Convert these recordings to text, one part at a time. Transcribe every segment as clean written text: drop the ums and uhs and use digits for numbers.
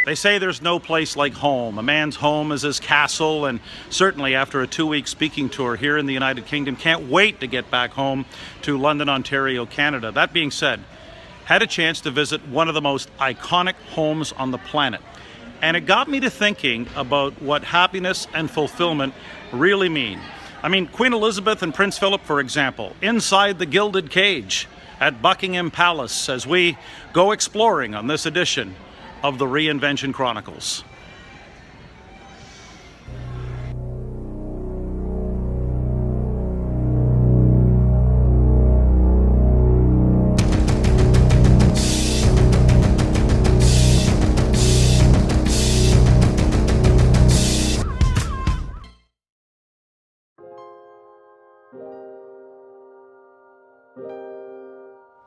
They say there's no place like home. A man's home is his castle, and certainly after a 2-week speaking tour here in the United Kingdom, can't wait to get back home to London, Ontario, Canada. That being said, had a chance to visit one of the most iconic homes on the planet. And it got me to thinking about what happiness and fulfillment really mean. I mean, Queen Elizabeth and Prince Philip, for example, inside the gilded cage at Buckingham Palace as we go exploring on this edition of the Reinvention Chronicles.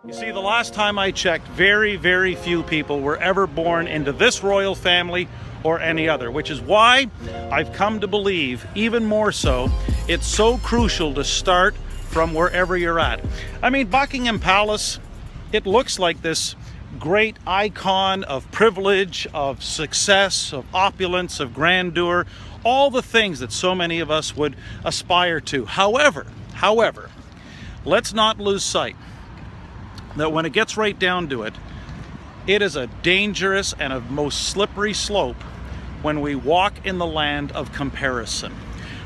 You see, the last time I checked, very, very few people were ever born into this royal family or any other, which is why I've come to believe, even more so, it's so crucial to start from wherever you're at. I mean, Buckingham Palace, it looks like this great icon of privilege, of success, of opulence, of grandeur, all the things that so many of us would aspire to. However, let's not lose sight that when it gets right down to it, it is a dangerous and a most slippery slope when we walk in the land of comparison.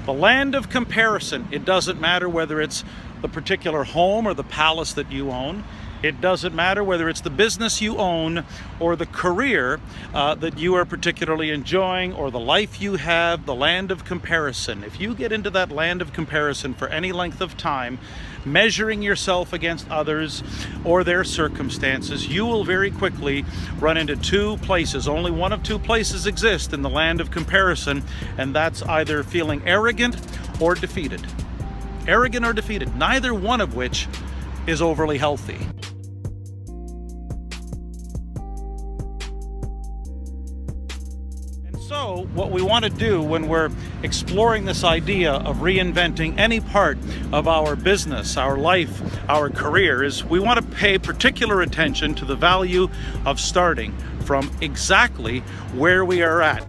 The land of comparison, it doesn't matter whether it's the particular home or the palace that you own. It doesn't matter whether it's the business you own or the career that you are particularly enjoying or the life you have, the land of comparison. If you get into that land of comparison for any length of time, measuring yourself against others or their circumstances, you will very quickly run into two places. Only one of two places exist in the land of comparison, and that's either feeling arrogant or defeated. Arrogant or defeated, neither one of which is overly healthy. So what we want to do when we're exploring this idea of reinventing any part of our business, our life, our career, is we want to pay particular attention to the value of starting from exactly where we are at.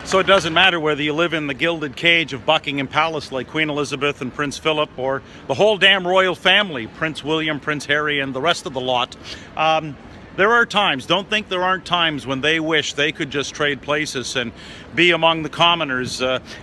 So it doesn't matter whether you live in the gilded cage of Buckingham Palace like Queen Elizabeth and Prince Philip, or the whole damn royal family, Prince William, Prince Harry, and the rest of the lot. There are times, don't think there aren't times, when they wish they could just trade places and be among the commoners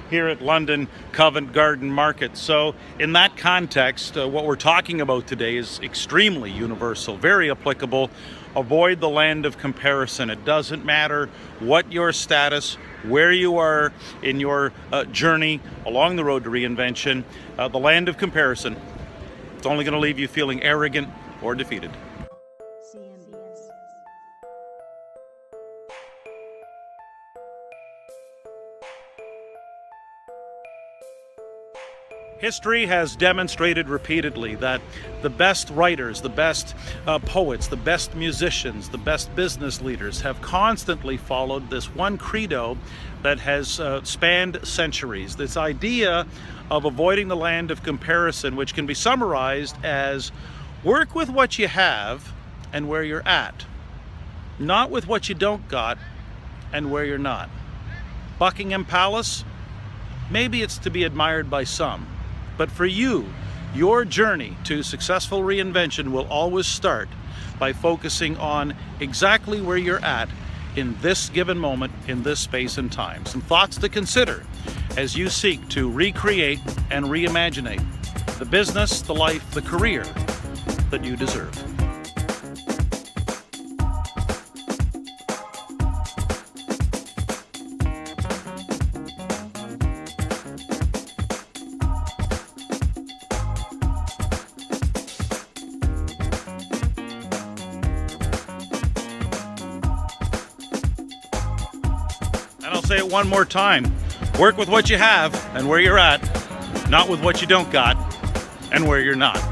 here at London Covent Garden Market. So in that context, what we're talking about today is extremely universal, very applicable. Avoid the land of comparison. It doesn't matter what your status, where you are in your journey along the road to reinvention. The land of comparison, it's only going to leave you feeling arrogant or defeated. History has demonstrated repeatedly that the best writers, the best poets, the best musicians, the best business leaders have constantly followed this one credo that has spanned centuries. This idea of avoiding the land of comparison, which can be summarized as work with what you have and where you're at, not with what you don't got and where you're not. Buckingham Palace, maybe it's to be admired by some. But for you, your journey to successful reinvention will always start by focusing on exactly where you're at in this given moment, in this space and time. Some thoughts to consider as you seek to recreate and reimagine the business, the life, the career that you deserve. And I'll say it one more time. Work with what you have and where you're at, not with what you don't got and where you're not.